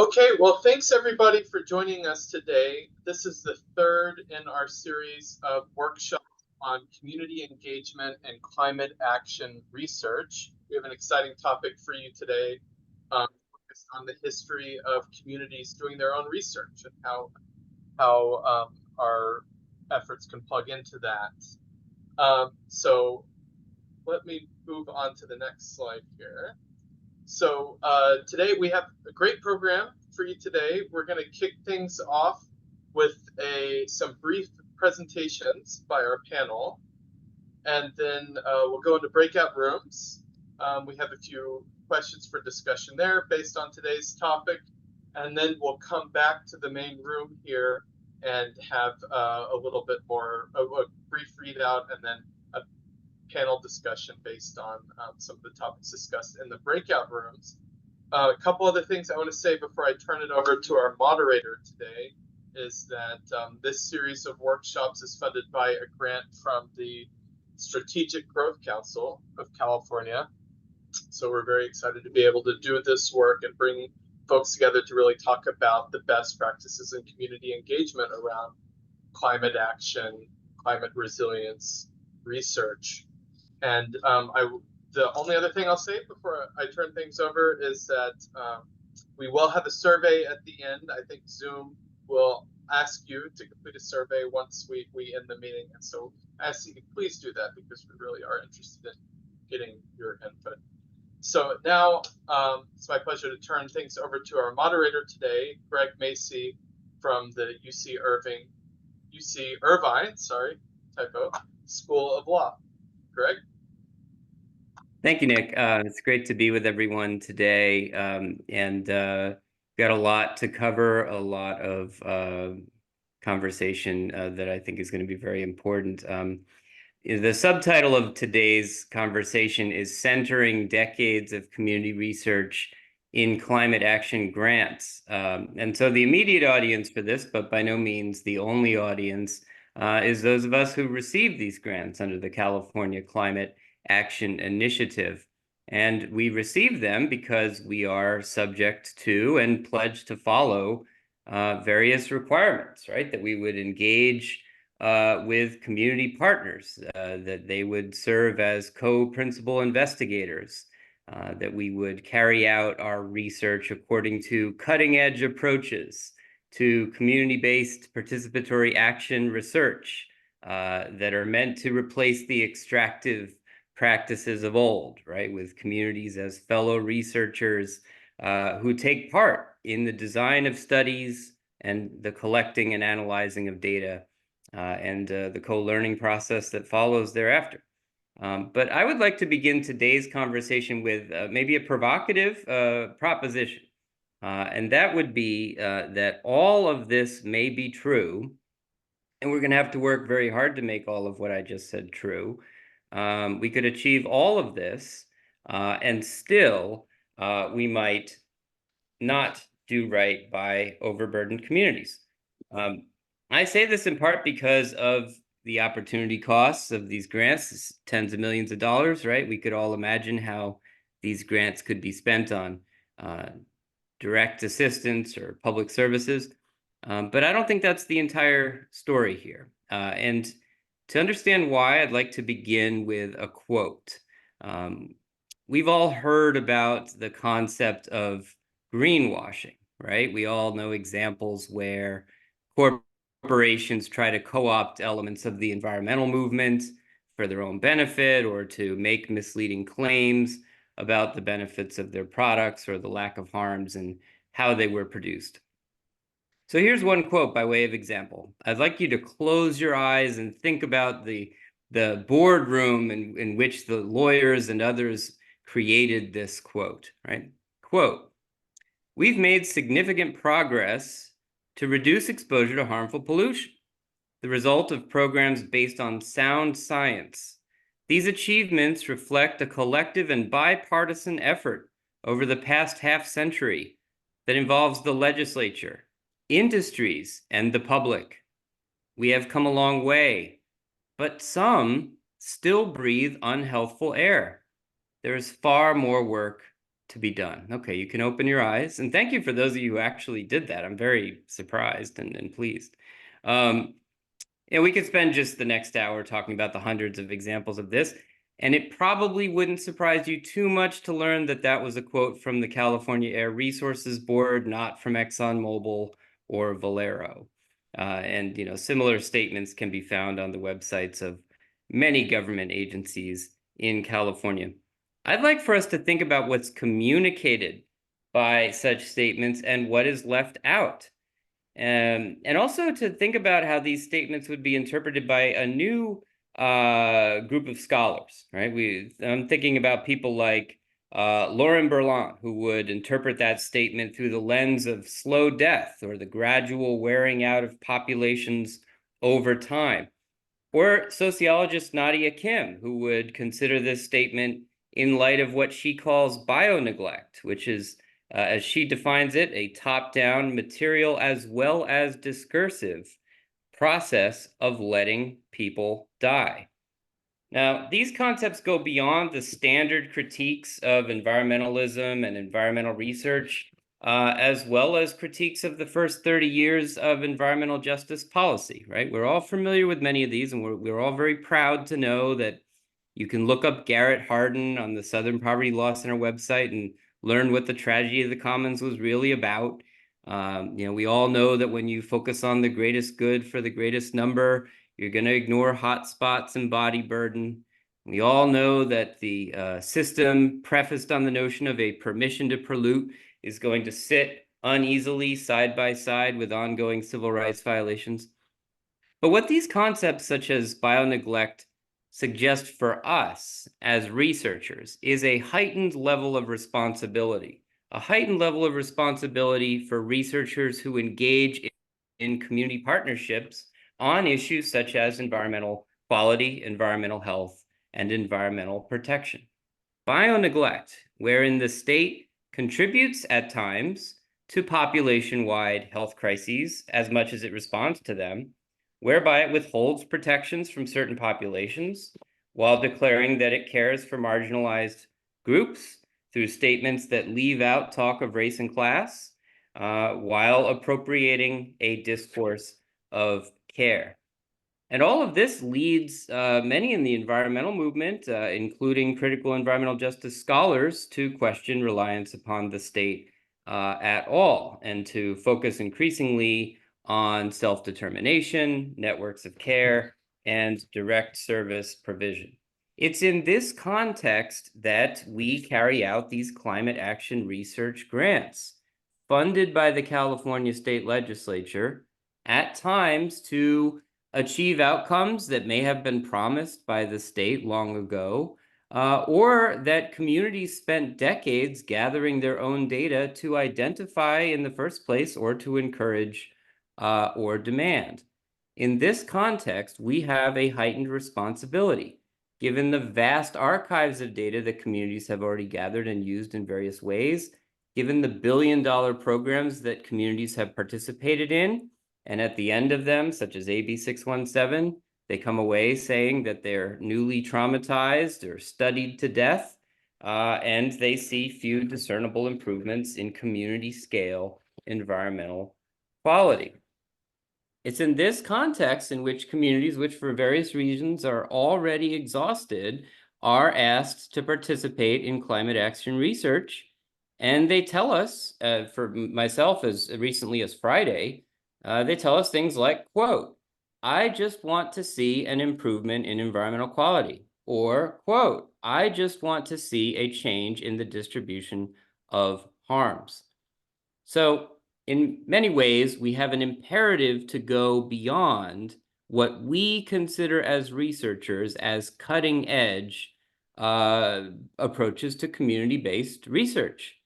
Okay, well, thanks everybody for joining us today. This is the third in our series of workshops on community engagement and climate action research. We have an exciting topic for you today, focused on the history of communities doing their own research and how our efforts can plug into that. So let me move on to the next slide here. So today we have a great program for you today. We're going to kick things off with some brief presentations by our panel, and then we'll go into breakout rooms. We have a few questions for discussion there based on today's topic, and then we'll come back to the main room here and have a little bit more of a brief readout and then a panel discussion based on some of the topics discussed in the breakout rooms. A couple other things I want to say before I turn it over to our moderator today is that this series of workshops is funded by a grant from the Strategic Growth Council of California. So we're very excited to be able to do this work and bring folks together to really talk about the best practices in community engagement around climate action, climate resilience research. And the only other thing I'll say before I turn things over is that we will have a survey at the end. I think Zoom will ask you to complete a survey once we end the meeting. And so I ask you to please do that because we really are interested in getting your input. So now it's my pleasure to turn things over to our moderator today, Greg Macy from the UC Irvine, School of Law. Greg? Thank you, Nick. It's great to be with everyone today, and got a lot to cover, a lot of conversation that I think is going to be very important. The subtitle of today's conversation is Centering Decades of Community Research in Climate Action Grants. And so the immediate audience for this, but by no means the only audience, is those of us who received these grants under the California Climate Action Initiative. And we received them because we are subject to and pledged to follow various requirements, right? That we would engage with community partners, that they would serve as co-principal investigators, that we would carry out our research according to cutting-edge approaches to community-based participatory action research that are meant to replace the extractive practices of old, right? With communities as fellow researchers who take part in the design of studies and the collecting and analyzing of data and the co-learning process that follows thereafter. But I would like to begin today's conversation with maybe a provocative proposition. And that would be that all of this may be true, and we're going to have to work very hard to make all of what I just said true. We could achieve all of this, and still we might not do right by overburdened communities. I say this in part because of the opportunity costs of these grants, tens of millions of dollars, right? We could all imagine how these grants could be spent on direct assistance or public services. But I don't think that's the entire story here. And to understand why, I'd like to begin with a quote. We've all heard about the concept of greenwashing, right? We all know examples where corporations try to co-opt elements of the environmental movement for their own benefit or to make misleading claims about the benefits of their products or the lack of harms and how they were produced. So here's one quote by way of example. I'd like you to close your eyes and think about the boardroom in which the lawyers and others created this quote, right? Quote, "We've made significant progress to reduce exposure to harmful pollution, the result of programs based on sound science. These achievements reflect a collective and bipartisan effort over the past half-century that involves the legislature, industries, and the public. We have come a long way, but some still breathe unhealthful air. There is far more work to be done. Okay, you can open your eyes. And thank you for those of you who actually did that. I'm very surprised and pleased. We could spend just the next hour talking about the hundreds of examples of this. And it probably wouldn't surprise you too much to learn that that was a quote from the California Air Resources Board, not from ExxonMobil or Valero. Similar statements can be found on the websites of many government agencies in California. I'd like for us to think about what's communicated by such statements and what is left out. And also to think about how these statements would be interpreted by a new group of scholars, right? I'm thinking about people like Lauren Berlant, who would interpret that statement through the lens of slow death or the gradual wearing out of populations over time. Or sociologist Nadia Kim, who would consider this statement in light of what she calls bioneglect, which is, as she defines it, a top-down material as well as discursive process of letting people die. Now, these concepts go beyond the standard critiques of environmentalism and environmental research, as well as critiques of the first 30 years of environmental justice policy, right? We're all familiar with many of these, and we're all very proud to know that you can look up Garrett Hardin on the Southern Poverty Law Center website and learn what the tragedy of the commons was really about. We all know that when you focus on the greatest good for the greatest number, you're going to ignore hot spots and body burden. We all know that the system prefaced on the notion of a permission to pollute is going to sit uneasily side by side with ongoing civil rights violations. But what these concepts such as bioneglect suggest for us as researchers is a heightened level of responsibility, for researchers who engage in community partnerships on issues such as environmental quality, environmental health, and environmental protection. Bioneglect, wherein the state contributes at times to population-wide health crises as much as it responds to them, whereby it withholds protections from certain populations while declaring that it cares for marginalized groups through statements that leave out talk of race and class, while appropriating a discourse of care. And all of this leads many in the environmental movement, including critical environmental justice scholars, to question reliance upon the state at all, and to focus increasingly on self-determination, networks of care, and direct service provision. It's in this context that we carry out these climate action research grants, funded by the California State Legislature, at times to achieve outcomes that may have been promised by the state long ago, or that communities spent decades gathering their own data to identify in the first place or to encourage or demand. In this context, we have a heightened responsibility, given the vast archives of data that communities have already gathered and used in various ways, given the billion-dollar programs that communities have participated in, and at the end of them, such as AB 617, they come away saying that they're newly traumatized or studied to death, and they see few discernible improvements in community scale environmental quality. It's in this context in which communities, which for various reasons are already exhausted, are asked to participate in climate action research. And they tell us, for myself as recently as Friday, they tell us things like, quote, "I just want to see an improvement in environmental quality," or, quote, "I just want to see a change in the distribution of harms." So in many ways, we have an imperative to go beyond what we consider as researchers as cutting edge approaches to community-based research.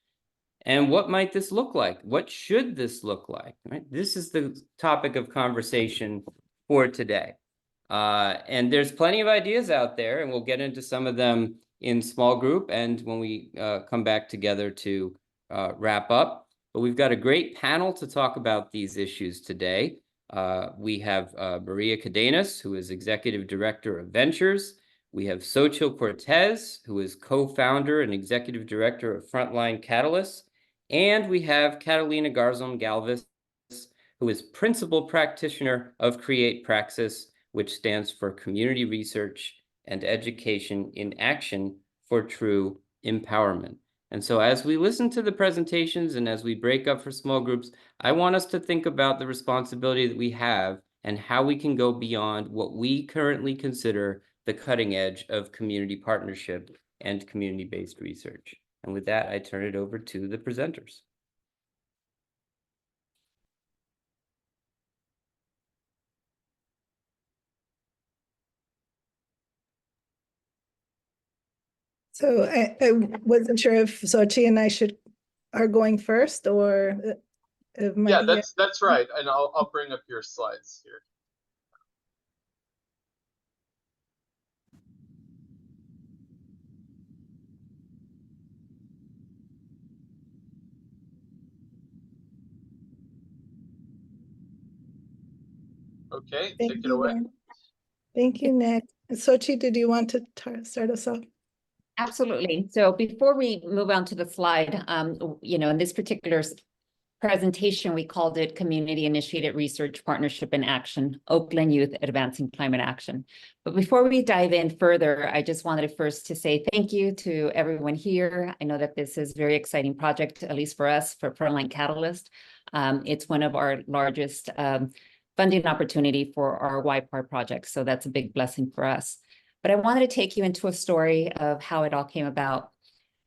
And what might this look like? What should this look like? Right? This is the topic of conversation for today. And there's plenty of ideas out there, and we'll get into some of them in small group and when we come back together to wrap up. But we've got a great panel to talk about these issues today. We have Maria Cadenas, who is Executive Director of Ventures. We have Xochitl Cortez, who is co-founder and executive director of Frontline Catalyst. And we have Catalina Garzon Galvez, who is principal practitioner of Create Praxis, which stands for Community Research and Education in Action for True Empowerment. And so as we listen to the presentations and as we break up for small groups, I want us to think about the responsibility that we have and how we can go beyond what we currently consider the cutting edge of community partnership and community-based research. And with that, I turn it over to the presenters. So I wasn't sure if Xochitl and I are going first, or if Yeah, that's right. And I'll bring up your slides here. Okay, take it away. Thank you, Nick. Xochitl, did you want to start us off? Absolutely. So before we move on to the slide, in this particular presentation, we called it Community Initiated Research Partnership in Action, Oakland Youth Advancing Climate Action. But before we dive in further, I just wanted to say thank you to everyone here. I know that this is a very exciting project, at least for us, for Frontline Catalyst. It's one of our largest funding opportunity for our YPAR project. So that's a big blessing for us. But I wanted to take you into a story of how it all came about.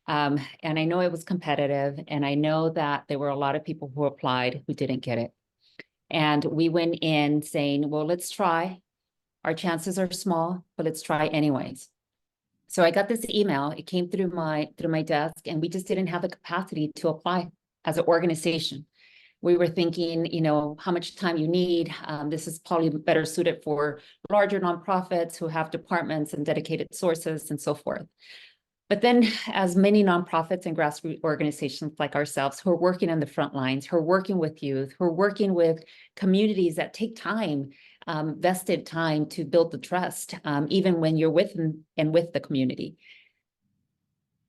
And I know it was competitive, and I know that there were a lot of people who applied who didn't get it. And we went in saying, well, let's try. Our chances are small, but let's try anyways. So I got this email. It came through my desk, and we just didn't have the capacity to apply as an organization. We were thinking, how much time you need. This is probably better suited for larger nonprofits who have departments and dedicated sources and so forth. But then, as many nonprofits and grassroots organizations like ourselves who are working on the front lines, who are working with youth, who are working with communities that take time, vested time to build the trust, even when you're with and with the community.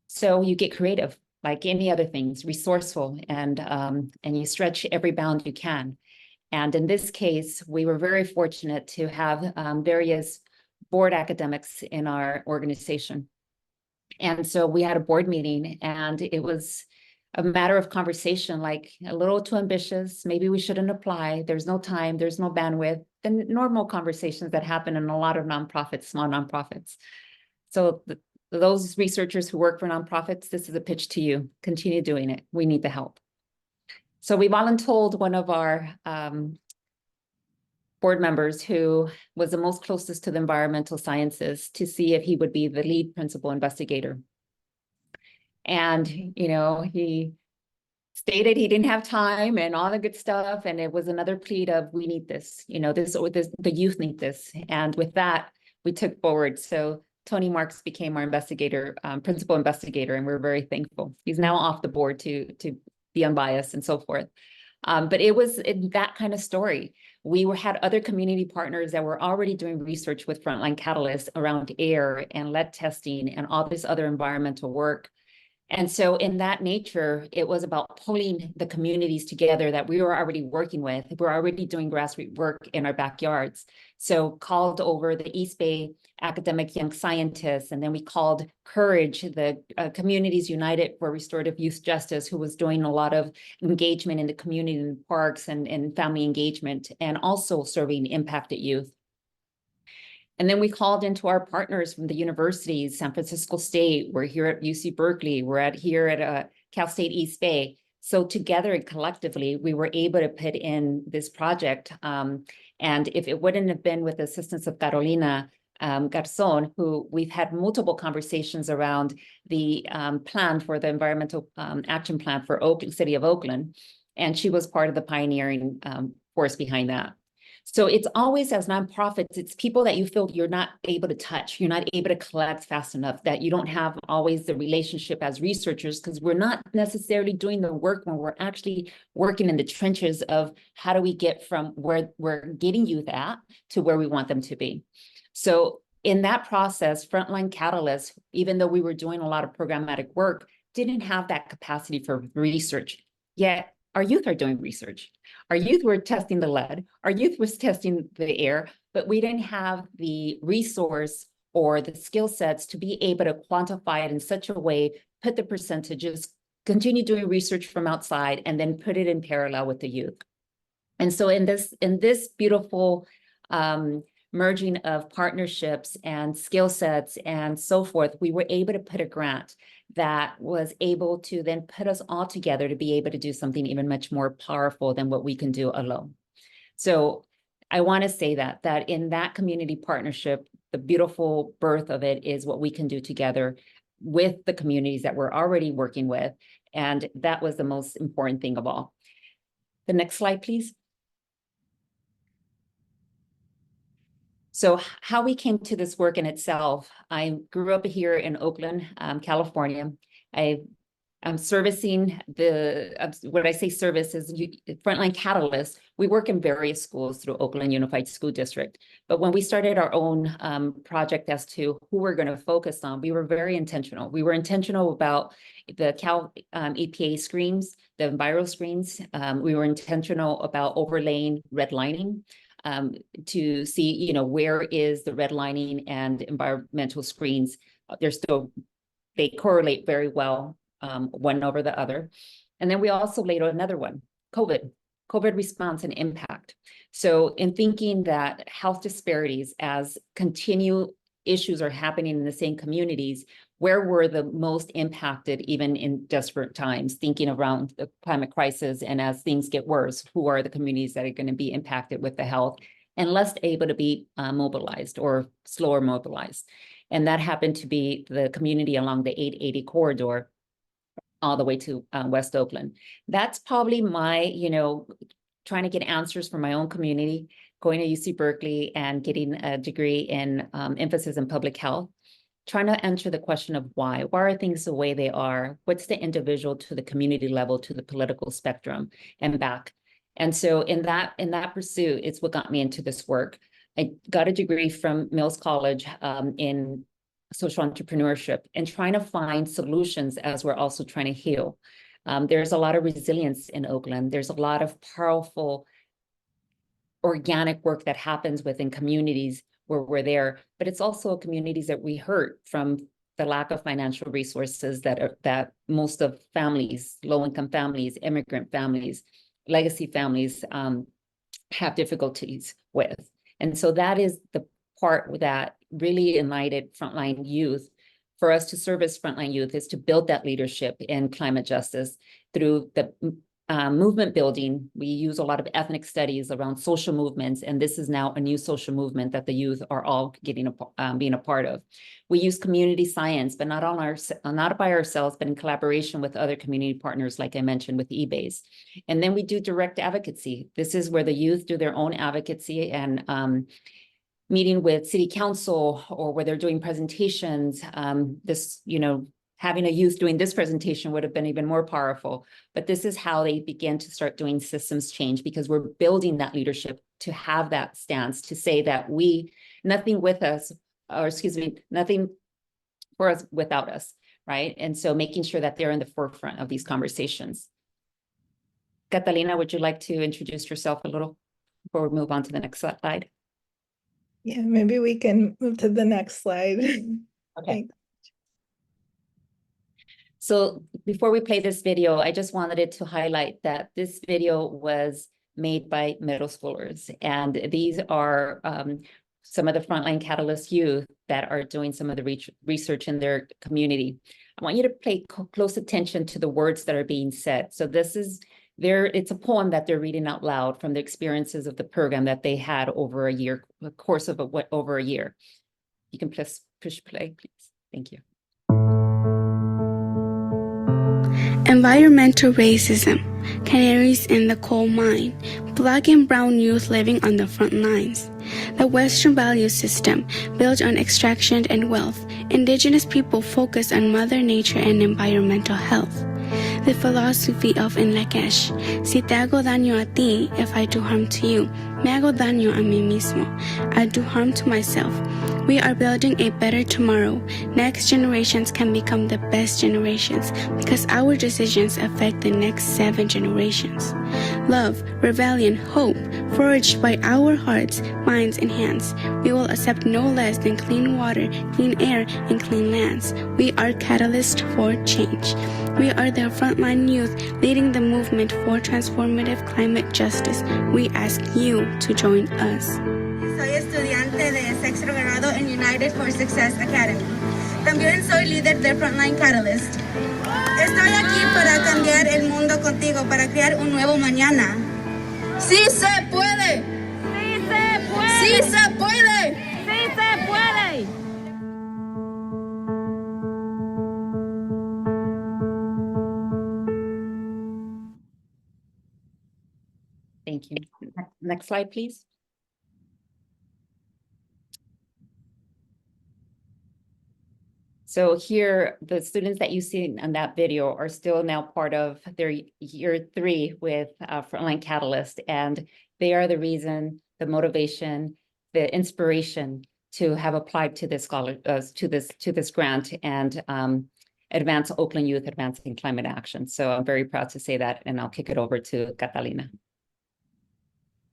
So you get creative, like any other things, resourceful, and you stretch every bound you can. And in this case, we were very fortunate to have various board academics in our organization. And so we had a board meeting, and it was a matter of conversation, like a little too ambitious. Maybe we shouldn't apply. There's no time. There's no bandwidth. The normal conversations that happen in a lot of nonprofits, small nonprofits. So those researchers who work for nonprofits, this is a pitch to you. Continue doing it. We need the help. So we volunteered one of our board members who was the most closest to the environmental sciences to see if he would be the lead principal investigator. And, he stated he didn't have time and all the good stuff. And it was another plea of, we need this, the youth need this. And with that, we took forward. So Tony Marks became our investigator, principal investigator, and we're very thankful. He's now off the board to be unbiased and so forth. But it was that kind of story. We had other community partners that were already doing research with Frontline Catalyst around air and lead testing and all this other environmental work. And so in that nature, it was about pulling the communities together that we were already working with. We're already doing grassroots work in our backyards. So called over the East Bay academic young scientists, and then we called Courage, the Communities United for Restorative Youth Justice, who was doing a lot of engagement in the community and parks and family engagement, and also serving impacted youth. And then we called into our partners from the universities, San Francisco State, we're here at UC Berkeley, we're here at Cal State East Bay. So together and collectively, we were able to put in this project. And if it wouldn't have been with the assistance of Carolina Garzon, who we've had multiple conversations around the plan for the environmental action plan for Oakland, City of Oakland. And she was part of the pioneering force behind that. So it's always, as nonprofits, it's people that you feel you're not able to touch, you're not able to collect fast enough, that you don't have always the relationship as researchers, because we're not necessarily doing the work when we're actually working in the trenches of how do we get from where we're getting youth at to where we want them to be. So in that process, Frontline Catalyst, even though we were doing a lot of programmatic work, didn't have that capacity for research. Yet our youth are doing research. Our youth were testing the lead, our youth was testing the air, but we didn't have the resource or the skill sets to be able to quantify it in such a way, put the percentages, continue doing research from outside, and then put it in parallel with the youth. And so in this beautiful merging of partnerships and skill sets and so forth, we were able to put a grant that was able to then put us all together to be able to do something even much more powerful than what we can do alone. So I want to say that in that community partnership, the beautiful birth of it is what we can do together with the communities that we're already working with. And that was the most important thing of all. The next slide, please. So how we came to this work in itself, I grew up here in Oakland, California. I'm servicing what I say service is Frontline Catalyst. We work in various schools through Oakland Unified School District. But when we started our own project as to who we're going to focus on, we were very intentional. We were intentional about the Cal EPA screens, the Enviro screens. We were intentional about overlaying redlining. To see, where is the redlining and environmental screens? They correlate very well, one over the other. And then we also laid out another one, COVID response and impact. So in thinking that health disparities as continued issues are happening in the same communities, where were the most impacted even in desperate times, thinking around the climate crisis, and as things get worse, who are the communities that are going to be impacted with the health and less able to be mobilized or slower mobilized. And that happened to be the community along the 880 corridor all the way to West Oakland. That's probably my, trying to get answers from my own community, going to UC Berkeley and getting a degree in emphasis in public health. Trying to answer the question of why are things the way they are? What's the individual to the community level, to the political spectrum and back? And so in that pursuit, it's what got me into this work. I got a degree from Mills College in social entrepreneurship and trying to find solutions as we're also trying to heal. There's a lot of resilience in Oakland. There's a lot of powerful organic work that happens within communities where we're there, but it's also communities that we hurt from the lack of financial resources that most of families, low-income families, immigrant families, legacy families have difficulties with. And so that is the part that really united Frontline Youth. For us to service Frontline Youth is to build that leadership in climate justice through the movement building. We use a lot of ethnic studies around social movements, and this is now a new social movement that the youth are all being a part of. We use community science, but not by ourselves, but in collaboration with other community partners, like I mentioned with eBase. And then we do direct advocacy. This is where the youth do their own advocacy and meeting with city council or where they're doing presentations. Having a youth doing this presentation would have been even more powerful, but this is how they began to start doing systems change, because we're building that leadership to have that stance, to say that nothing for us without us, right? And so making sure that they're in the forefront of these conversations. Catalina, would you like to introduce yourself a little before we move on to the next slide? Yeah, maybe we can move to the next slide. Okay. So before we play this video, I just wanted to highlight that this video was made by middle schoolers. And these are some of the Frontline Catalyst youth that are doing some of the research in their community. I want you to pay close attention to the words that are being said. So it's a poem that they're reading out loud from the experiences of the program that they had over a year, the course of over a year. You can push play, please. Thank you. Environmental racism, canaries in the coal mine, Black and brown youth living on the front lines. The Western value system built on extraction and wealth, indigenous people focus on Mother Nature and environmental health. The philosophy of Enlakesh, si te hago daño a ti, if I do harm to you, me hago daño a mí mismo, I do harm to myself. We are building a better tomorrow. Next generations can become the best generations because our decisions affect the next 7 generations. Love, rebellion, hope, forged by our hearts, minds, and hands. We will accept no less than clean water, clean air, and clean lands. We are catalysts for change. We are the frontline youth leading the movement for transformative climate justice. We ask you to join us. Soy estudiante de sexto grado en United for Success Academy. También soy líder de Frontline Catalyst. Estoy aquí para cambiar el mundo contigo, para crear un nuevo mañana. ¡Sí se puede! ¡Sí se puede! ¡Sí se puede! ¡Sí se puede! Thank you. Next slide, please. So here, the students that you see on that video are still now part of their year 3 with Frontline Catalyst, and they are the reason, the motivation, the inspiration to have applied to this to this grant and advance Oakland Youth Advancing Climate Action. So I'm very proud to say that, and I'll kick it over to Catalina.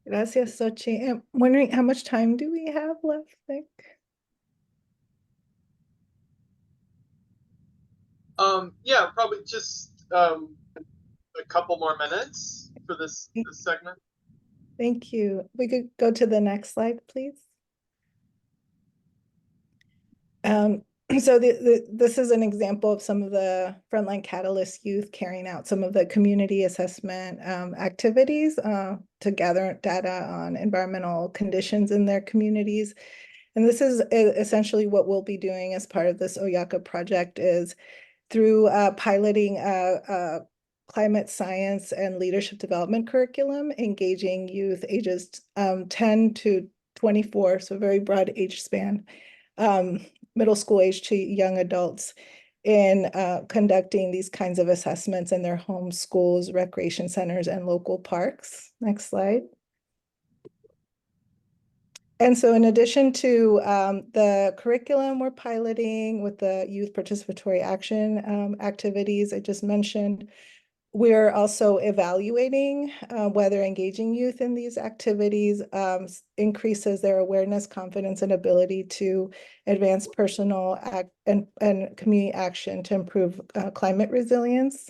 Gracias, Xochitl. I'm wondering how much time do we have left, Nick? Yeah, probably just a couple more minutes for this segment. Thank you. We could go to the next slide, please. So this is an example of some of the Frontline Catalyst youth carrying out some of the community assessment activities to gather data on environmental conditions in their communities. And this is essentially what we'll be doing as part of this OYACA project, is through piloting a climate science and leadership development curriculum, engaging youth ages 10 to 24, so a very broad age span, middle school age to young adults, in conducting these kinds of assessments in their home schools, recreation centers, and local parks. Next slide. And so in addition to the curriculum we're piloting with the youth participatory action activities I just mentioned, we're also evaluating whether engaging youth in these activities increases their awareness, confidence, and ability to advance personal and community action to improve climate resilience.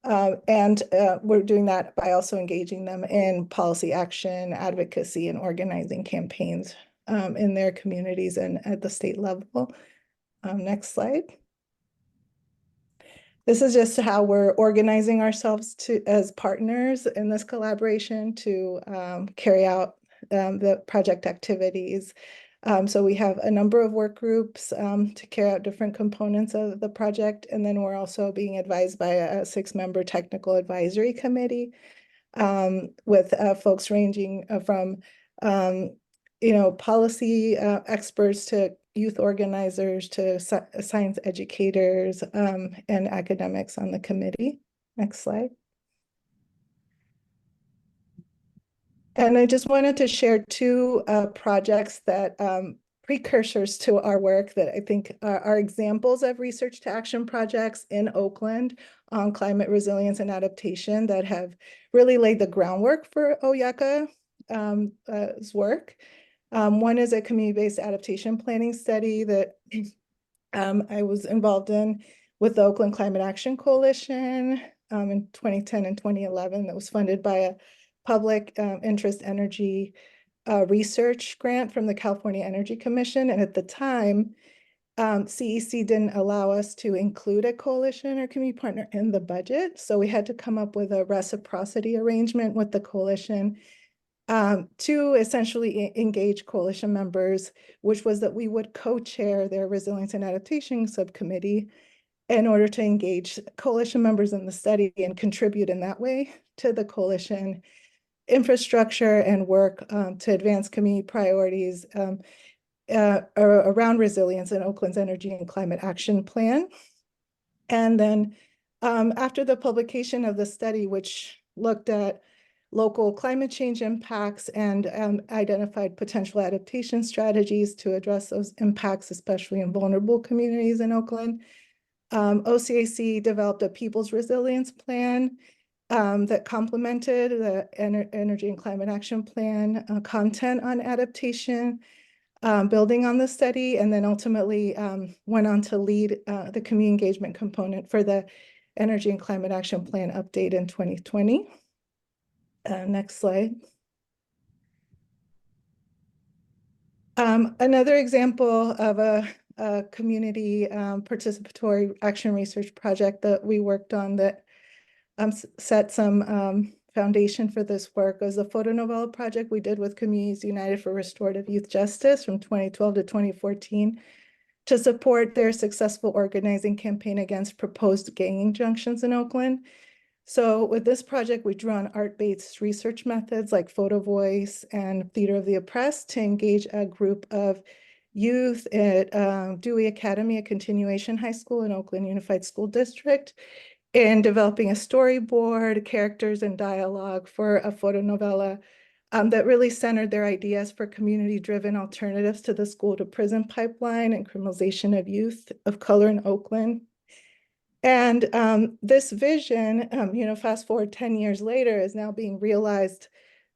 And we're doing that by also engaging them in policy action, advocacy, and organizing campaigns in their communities and at the state level. Next slide. This is just how we're organizing ourselves as partners in this collaboration to carry out the project activities. So we have a number of work groups to carry out different components of the project. And then we're also being advised by a 6-member technical advisory committee with folks ranging from, policy experts to youth organizers to science educators and academics on the committee. Next slide. And I just wanted to share 2 projects that precursors to our work that I think are examples of research to action projects in Oakland on climate resilience and adaptation that have really laid the groundwork for OYACA's work. One is a community-based adaptation planning study that I was involved in with the Oakland Climate Action Coalition in 2010 and 2011 that was funded by a public interest energy research grant from the California Energy Commission. And at the time, CEC didn't allow us to include a coalition or community partner in the budget. So we had to come up with a reciprocity arrangement with the coalition to essentially engage coalition members, which was that we would co-chair their resilience and adaptation subcommittee in order to engage coalition members in the study and contribute in that way to the coalition infrastructure and work to advance community priorities around resilience in Oakland's energy and climate action plan. And then after the publication of the study, which looked at local climate change impacts and identified potential adaptation strategies to address those impacts, especially in vulnerable communities in Oakland. OCAC developed a People's Resilience Plan that complemented the Energy and Climate Action Plan content on adaptation, building on the study, and then ultimately went on to lead the community engagement component for the Energy and Climate Action Plan update in 2020. Next slide. Another example of a community participatory action research project that we worked on that set some foundation for this work was the photonovela project we did with Communities United for Restorative Youth Justice from 2012 to 2014 to support their successful organizing campaign against proposed gang injunctions in Oakland. So with this project, we drew on art-based research methods like photo voice and theater of the oppressed to engage a group of youth at Dewey Academy, a continuation high school in Oakland Unified School District, in developing a storyboard, characters, and dialogue for a photonovela that really centered their ideas for community-driven alternatives to the school-to-prison pipeline and criminalization of youth of color in Oakland. And this vision, fast forward 10 years later, is now being realized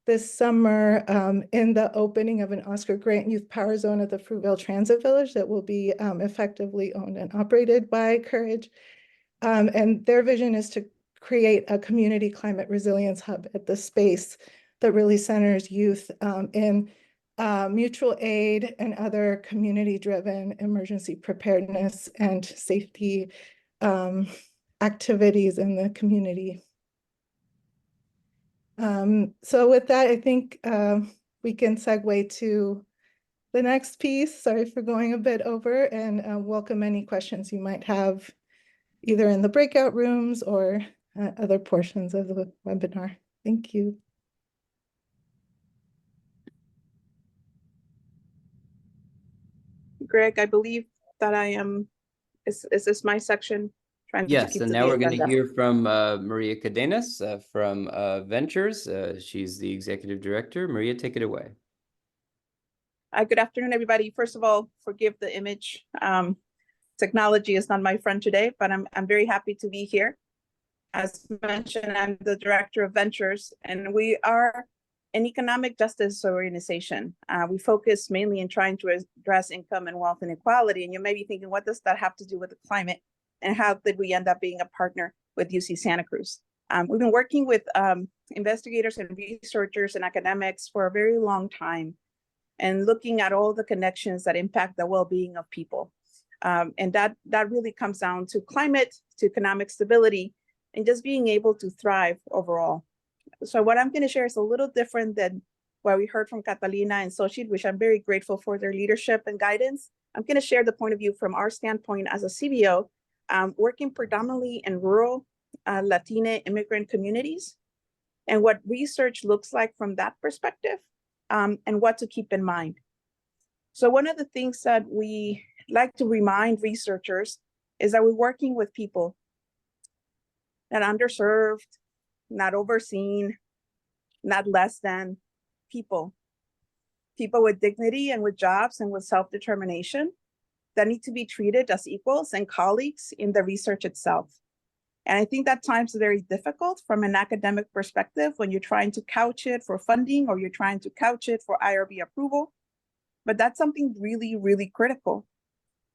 this summer in the opening of an Oscar Grant Youth Power Zone at the Fruitvale Transit Village that will be effectively owned and operated by Courage. And their vision is to create a community climate resilience hub at the space that really centers youth in mutual aid and other community-driven emergency preparedness and safety activities in the community. So with that, I think we can segue to the next piece. Sorry for going a bit over, and welcome any questions you might have either in the breakout rooms or other portions of the webinar. Thank you. Greg, I believe that I am, is this my section? Yes, and now we're going to hear from Maria Cadenas from Ventures. She's the executive director. Maria, take it away. Good afternoon, everybody. First of all, forgive the image. Technology is not my friend today, but I'm very happy to be here. As mentioned, I'm the director of Ventures, and we are an economic justice organization. We focus mainly in trying to address income and wealth inequality. And you may be thinking, what does that have to do with the climate? And how did we end up being a partner with UC Santa Cruz? We've been working with investigators and researchers and academics for a very long time and looking at all the connections that impact the well-being of people. And that really comes down to climate, to economic stability, and just being able to thrive overall. So what I'm going to share is a little different than what we heard from Catalina and Xochitl, which I'm very grateful for their leadership and guidance. I'm going to share the point of view from our standpoint as a CBO, working predominantly in rural Latina immigrant communities, and what research looks like from that perspective, and what to keep in mind. So one of the things that we like to remind researchers is that we're working with people that are underserved, not overseen, not less than people with dignity and with jobs and with self-determination that need to be treated as equals and colleagues in the research itself. And I think that times are very difficult from an academic perspective when you're trying to couch it for funding or you're trying to couch it for IRB approval. But that's something really, really critical.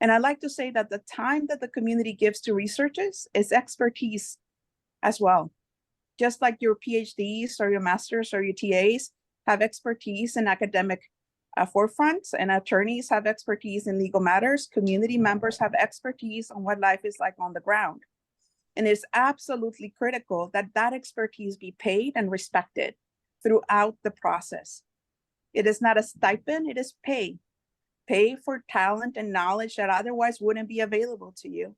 And I like to say that the time that the community gives to researchers is expertise as well. Just like your PhDs or your masters or your TAs have expertise in academic forefronts, and attorneys have expertise in legal matters, community members have expertise on what life is like on the ground. And it's absolutely critical that that expertise be paid and respected throughout the process. It is not a stipend, it is pay. Pay for talent and knowledge that otherwise wouldn't be available to you.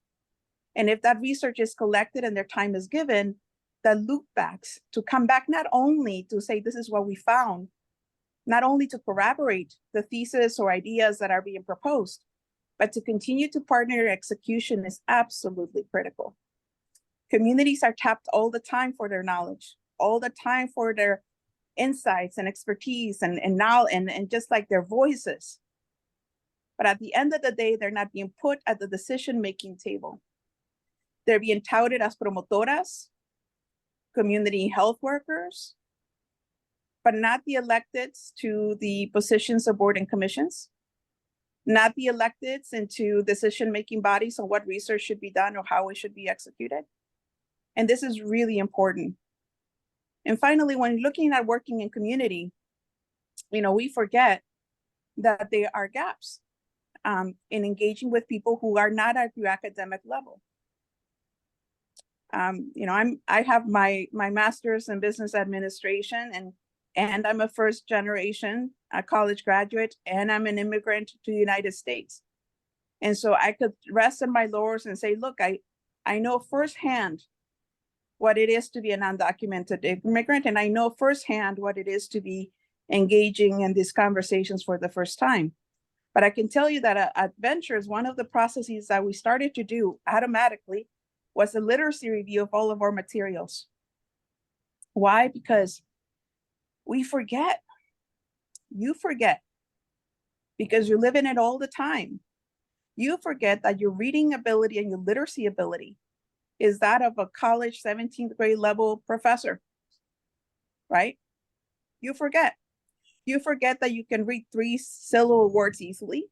And if that research is collected and their time is given, the loop backs to come back not only to say this is what we found, not only to corroborate the thesis or ideas that are being proposed, but to continue to partner execution is absolutely critical. Communities are tapped all the time for their knowledge, all the time for their insights and expertise and knowledge and just like their voices. But at the end of the day, they're not being put at the decision-making table. They're being touted as promotoras, community health workers, but not the electeds to the positions of board and commissions, not the electeds into decision-making bodies on what research should be done or how it should be executed. And this is really important. And finally, when looking at working in community, we forget that there are gaps in engaging with people who are not at your academic level. I have my master's in business administration, and I'm a first generation college graduate, and I'm an immigrant to the United States. And so I could rest on my laurels and say, look, I know firsthand what it is to be an undocumented immigrant, and I know firsthand what it is to be engaging in these conversations for the first time. But I can tell you that at Ventures, one of the processes that we started to do automatically was a literacy review of all of our materials. Why? Because we forget. You forget because you live in it all the time. You forget that your reading ability and your literacy ability is that of a college 17th grade level professor, right? You forget. You forget that you can read 3-syllable words easily,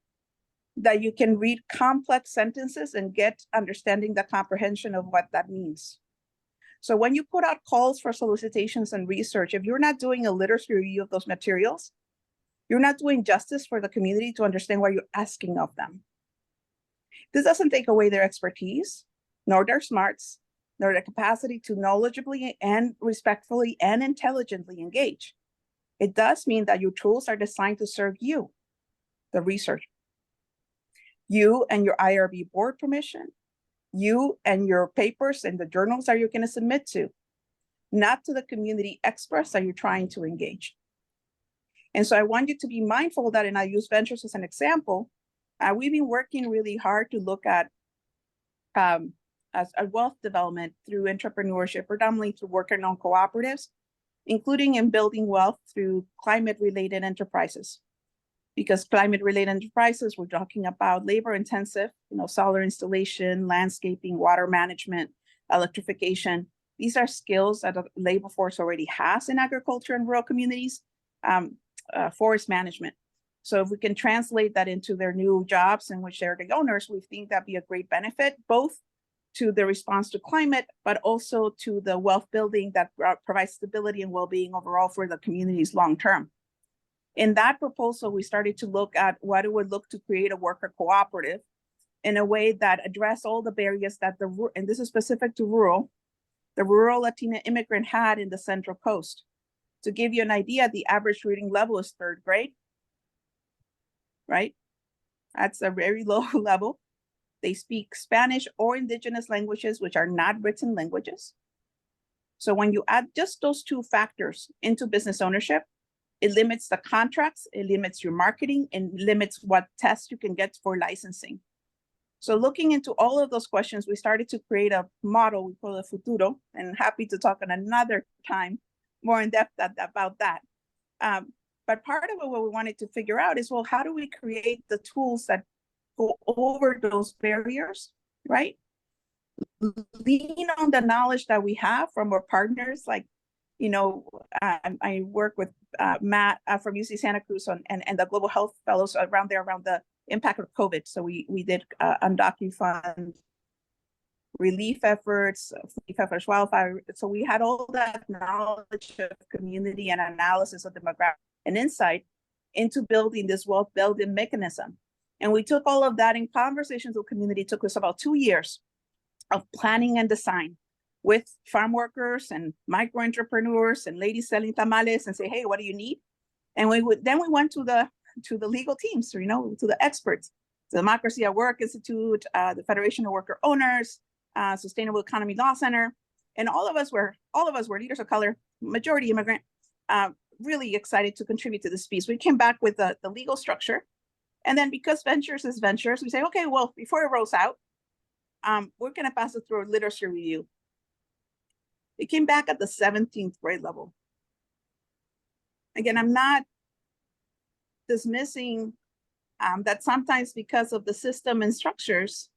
that you can read complex sentences and get understanding the comprehension of what that means. So when you put out calls for solicitations and research, if you're not doing a literacy review of those materials, you're not doing justice for the community to understand what you're asking of them. This doesn't take away their expertise, nor their smarts, nor their capacity to knowledgeably and respectfully and intelligently engage. It does mean that your tools are designed to serve you, the researcher. You and your IRB board permission, you and your papers and the journals that you're going to submit to, not to the community experts that you're trying to engage. And so I want you to be mindful that, and I use Ventures as an example, we've been working really hard to look at as a wealth development through entrepreneurship, predominantly through working on cooperatives, including in building wealth through climate-related enterprises. Because climate-related enterprises, we're talking about labor-intensive, solar installation, landscaping, water management, electrification. These are skills that the labor force already has in agriculture and rural communities, forest management. So if we can translate that into their new jobs in which they're the owners, we think that'd be a great benefit, both to the response to climate, but also to the wealth building that provides stability and well-being overall for the communities long-term. In that proposal, we started to look at what it would look to create a worker cooperative in a way that address all the barriers that and this is specific to the rural Latina immigrant had in the Central Coast. To give you an idea, the average reading level is 3rd grade, right? That's a very low level. They speak Spanish or indigenous languages, which are not written languages. So when you add just those two factors into business ownership, it limits the contracts, it limits your marketing, and limits what tests you can get for licensing. So looking into all of those questions, we started to create a model we call it Futuro, and happy to talk on another time more in depth about that. But part of what we wanted to figure out is, well, how do we create the tools that go over those barriers, right? Lean on the knowledge that we have from our partners, like, I work with Matt from UC Santa Cruz and the Global Health Fellows around the impact of COVID. So we did undocumented relief efforts, wildfire. So we had all that knowledge of community and analysis of demographic and insight into building this wealth building mechanism. And we took all of that in conversations with community. It took us about 2 years of planning and design with farm workers and micro entrepreneurs and ladies selling tamales and say, hey, what do you need? And then we went to the legal teams, to the experts, the Democracy at Work Institute, the Federation of Worker Owners, Sustainable Economy Law Center, and all of us were leaders of color, majority immigrant, really excited to contribute to this piece. We came back with the legal structure, and then because Ventures is Ventures, we say, okay, well, before it rolls out, we're going to pass it through a literacy review. It came back at the 17th grade level. Again, I'm not dismissing that sometimes because of the system and structures,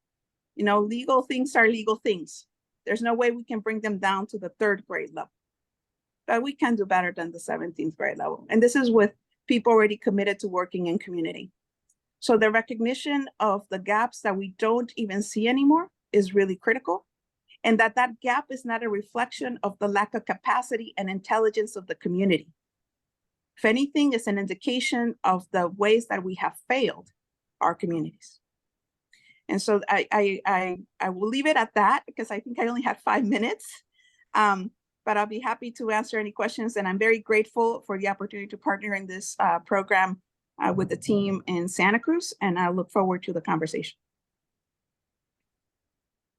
legal things are legal things. There's no way we can bring them down to the 3rd grade level, but we can do better than the 17th grade level. And this is with people already committed to working in community. So the recognition of the gaps that we don't even see anymore is really critical. And that gap is not a reflection of the lack of capacity and intelligence of the community. If anything, it's an indication of the ways that we have failed our communities. And so I will leave it at that because I think I only had 5 minutes, but I'll be happy to answer any questions. And I'm very grateful for the opportunity to partner in this program with the team in Santa Cruz, and I look forward to the conversation.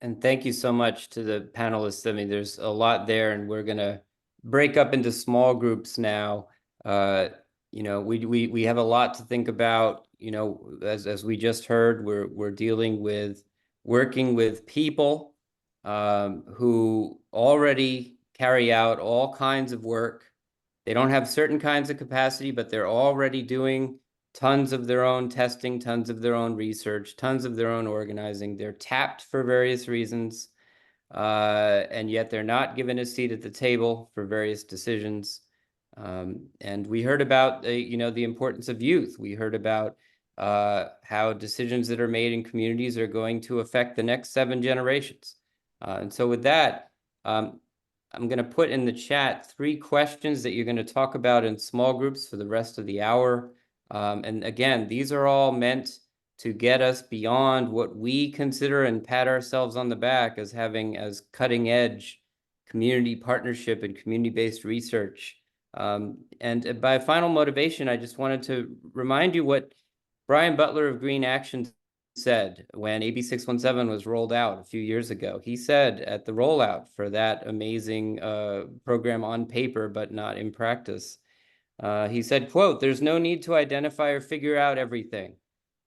And thank you so much to the panelists. I mean, there's a lot there, and we're going to break up into small groups now. We have a lot to think about. As we just heard, we're dealing with working with people who already carry out all kinds of work. They don't have certain kinds of capacity, but they're already doing tons of their own testing, tons of their own research, tons of their own organizing. They're tapped for various reasons, and yet they're not given a seat at the table for various decisions. And we heard about the importance of youth. We heard about how decisions that are made in communities are going to affect the next 7 generations. And so with that, I'm going to put in the chat 3 questions that you're going to talk about in small groups for the rest of the hour. And again, these are all meant to get us beyond what we consider and pat ourselves on the back as having as cutting edge community partnership and community-based research. And by final motivation, I just wanted to remind you what Brian Butler of Green Action said when AB 617 was rolled out a few years ago. He said at the rollout for that amazing program on paper, but not in practice, he said, quote, "There's no need to identify or figure out everything.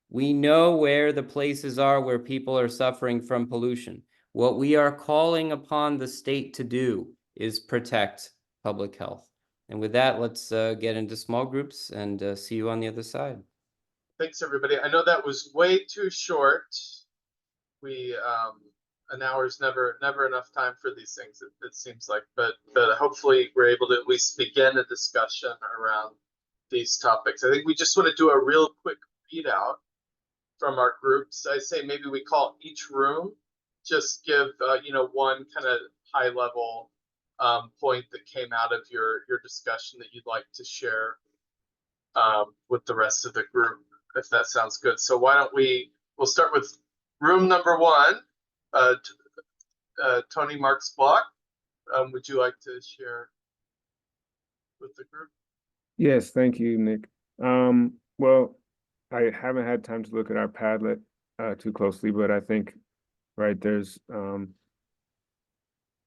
We know where the places are where people are suffering from pollution. What we are calling upon the state to do is protect public health." And with that, let's get into small groups and see you on the other side. Thanks, everybody. I know that was way too short. An hour is never enough time for these things, it seems like, but hopefully we're able to at least begin a discussion around these topics. I think we just want to do a real quick readout from our groups. I say maybe we call each room, just give one kind of high level point that came out of your discussion that you'd like to share with the rest of the group, if that sounds good. So why don't we'll start with room number 1, Tony Marks Block. Would you like to share with the group? Yes, thank you, Nick. Well, I haven't had time to look at our Padlet too closely, but I think, right, there's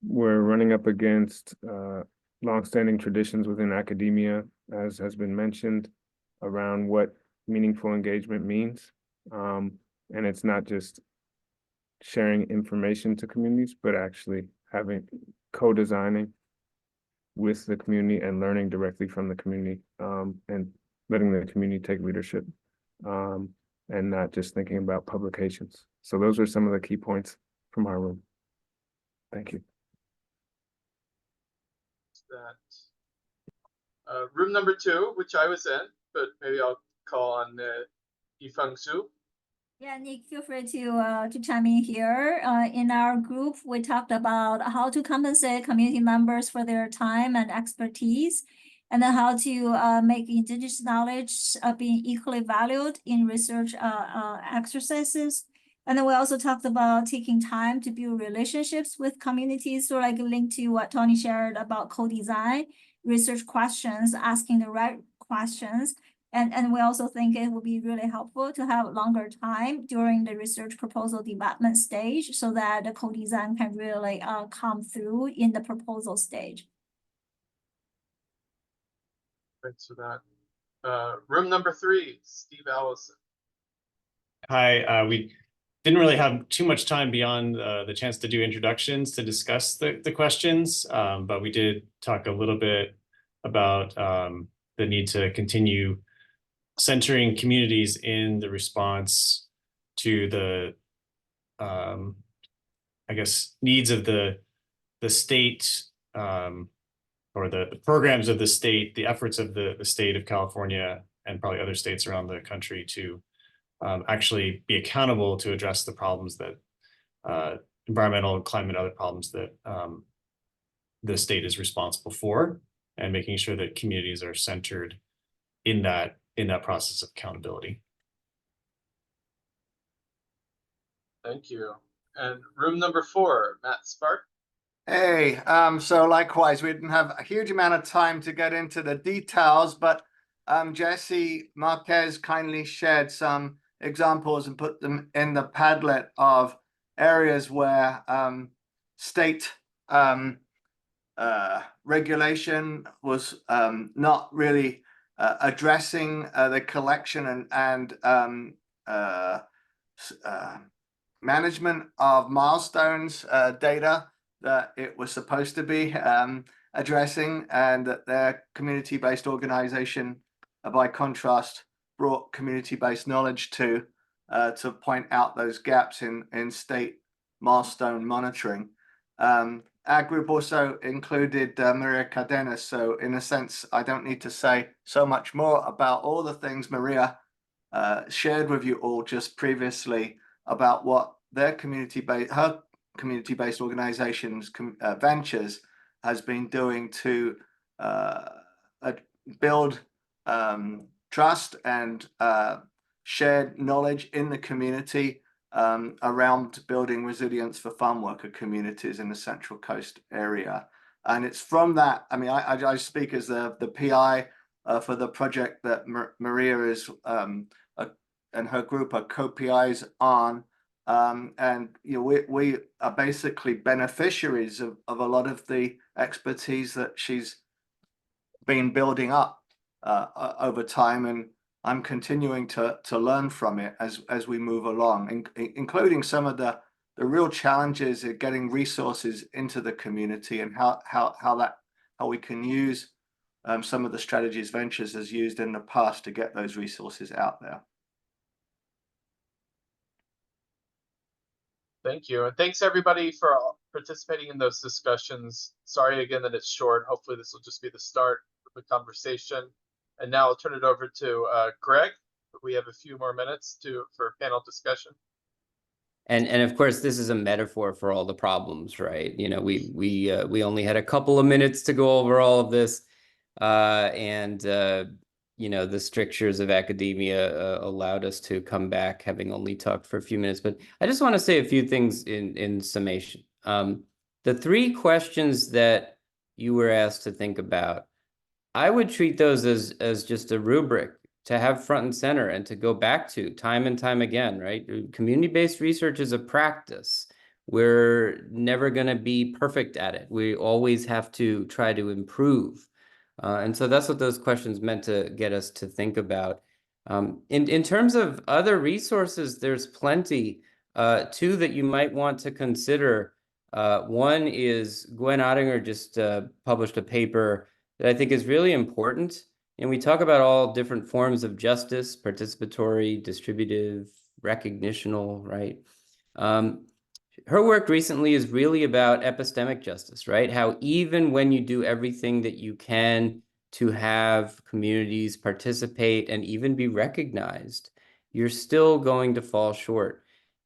we're running up against longstanding traditions within academia, as has been mentioned, around what meaningful engagement means. And it's not just sharing information to communities, but actually having co-designing with the community and learning directly from the community, and letting the community take leadership, and not just thinking about publications. So those are some of the key points from our room. Thank you. Room number 2, which I was in, but maybe I'll call on Yifeng Su. Yeah, Nick, feel free to chime in here. In our group, we talked about how to compensate community members for their time and expertise, and then how to make indigenous knowledge being equally valued in research exercises. And then we also talked about taking time to build relationships with communities, so like linked to what Tony shared about co-design, research questions, asking the right questions. And we also think it would be really helpful to have longer time during the research proposal development stage so that the co-design can really come through in the proposal stage. Thanks for that. Room number 3, Steve Allison. Hi, we didn't really have too much time beyond the chance to do introductions to discuss the questions, but we did talk a little bit about the need to continue centering communities in the response to the, I guess, needs of the state, or the programs of the state, the efforts of the state of California and probably other states around the country to actually be accountable to address the problems that environmental and climate, other problems that the state is responsible for, and making sure that communities are centered in that process of accountability. Thank you. And room number 4, Matt Spark. Hey, so likewise, we didn't have a huge amount of time to get into the details, but Jesse Marquez kindly shared some examples and put them in the Padlet of areas where state regulation was not really addressing the collection and management of milestones data that it was supposed to be addressing, and that their community-based organization, by contrast, brought community-based knowledge to point out those gaps in state milestone monitoring. Our group also included Maria Cardenas, so in a sense, I don't need to say so much more about all the things Maria shared with you all just previously about what their her community-based organizations ventures has been doing to build trust and shared knowledge in the community around building resilience for farm worker communities in the Central Coast area. And it's from that, I mean, I speak as the PI for the project that Maria is and her group are co-PIs on. And you know, we are basically beneficiaries of a lot of the expertise that she's been building up over time, and I'm continuing to learn from it as we move along, including some of the real challenges of getting resources into the community, and how we can use some of the strategies Ventures has used in the past to get those resources out there. Thank you. And thanks everybody for participating in those discussions. Sorry again that it's short. Hopefully this will just be the start of the conversation. And now I'll turn it over to Greg. We have a few more minutes for panel discussion. And of course, this is a metaphor for all the problems, right? You know, we only had a couple of minutes to go over all of this, you know, the strictures of academia allowed us to come back having only talked for a few minutes. But I just want to say a few things in summation. The 3 questions that you were asked to think about, I would treat those as just a rubric to have front and center and to go back to time and time again, right? Community-based research is a practice. We're never going to be perfect at it. We always have to try to improve. And so that's what those questions meant to get us to think about. In terms of other resources, there's plenty. 2 that you might want to consider. One is Gwen Ottinger just published a paper that I think is really important. And we talk about all different forms of justice: participatory, distributive, recognitional, right? Her work recently is really about epistemic justice, right? How even when you do everything that you can to have communities participate and even be recognized, you're still going to fall short.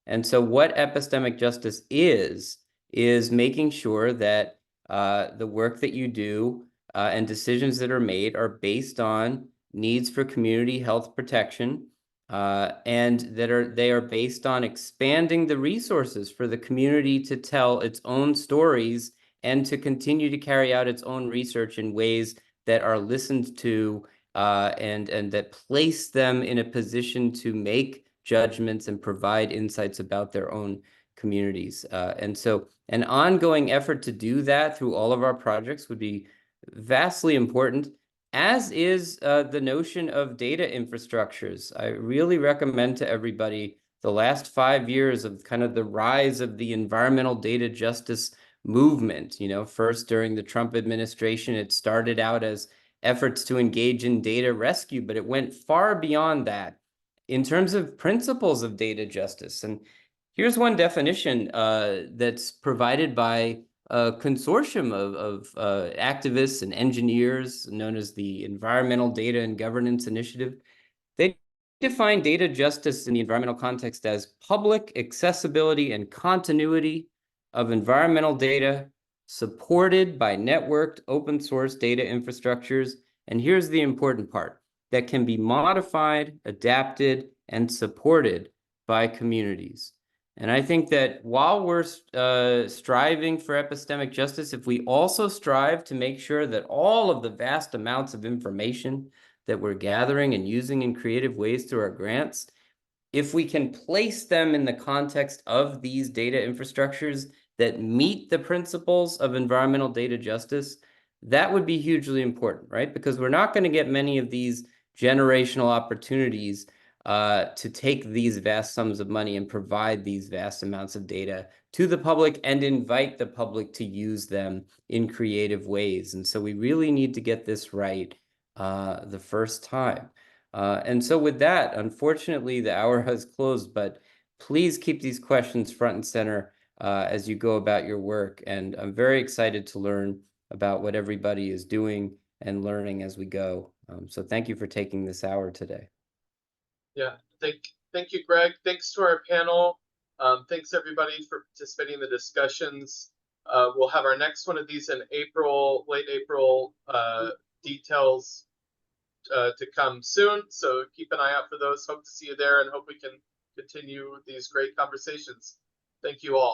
And so what epistemic justice is making sure that the work that you do and decisions that are made are based on needs for community health protection, and they are based on expanding the resources for the community to tell its own stories and to continue to carry out its own research in ways that are listened to and that place them in a position to make judgments and provide insights about their own communities. And so an ongoing effort to do that through all of our projects would be vastly important, as is the notion of data infrastructures. I really recommend to everybody the last 5 years of kind of the rise of the environmental data justice movement. You know, first during the Trump administration, it started out as efforts to engage in data rescue, but it went far beyond that in terms of principles of data justice. And here's one definition that's provided by a consortium of activists and engineers known as the Environmental Data and Governance Initiative. They define data justice in the environmental context as public accessibility and continuity of environmental data supported by networked open source data infrastructures. And here's the important part: that can be modified, adapted, and supported by communities. And I think that while we're striving for epistemic justice, if we also strive to make sure that all of the vast amounts of information that we're gathering and using in creative ways through our grants, if we can place them in the context of these data infrastructures that meet the principles of environmental data justice, that would be hugely important, right? Because we're not going to get many of these generational opportunities to take these vast sums of money and provide these vast amounts of data to the public and invite the public to use them in creative ways. And so we really need to get this right the first time. And so with that, unfortunately, the hour has closed, but please keep these questions front and center as you go about your work. And I'm very excited to learn about what everybody is doing and learning as we go. So thank you for taking this hour today. Yeah, thank you, Greg. Thanks to our panel. Thanks everybody for participating in the discussions. We'll have our next one of these in April, late April, details to come soon. So keep an eye out for those. Hope to see you there and hope we can continue these great conversations. Thank you all.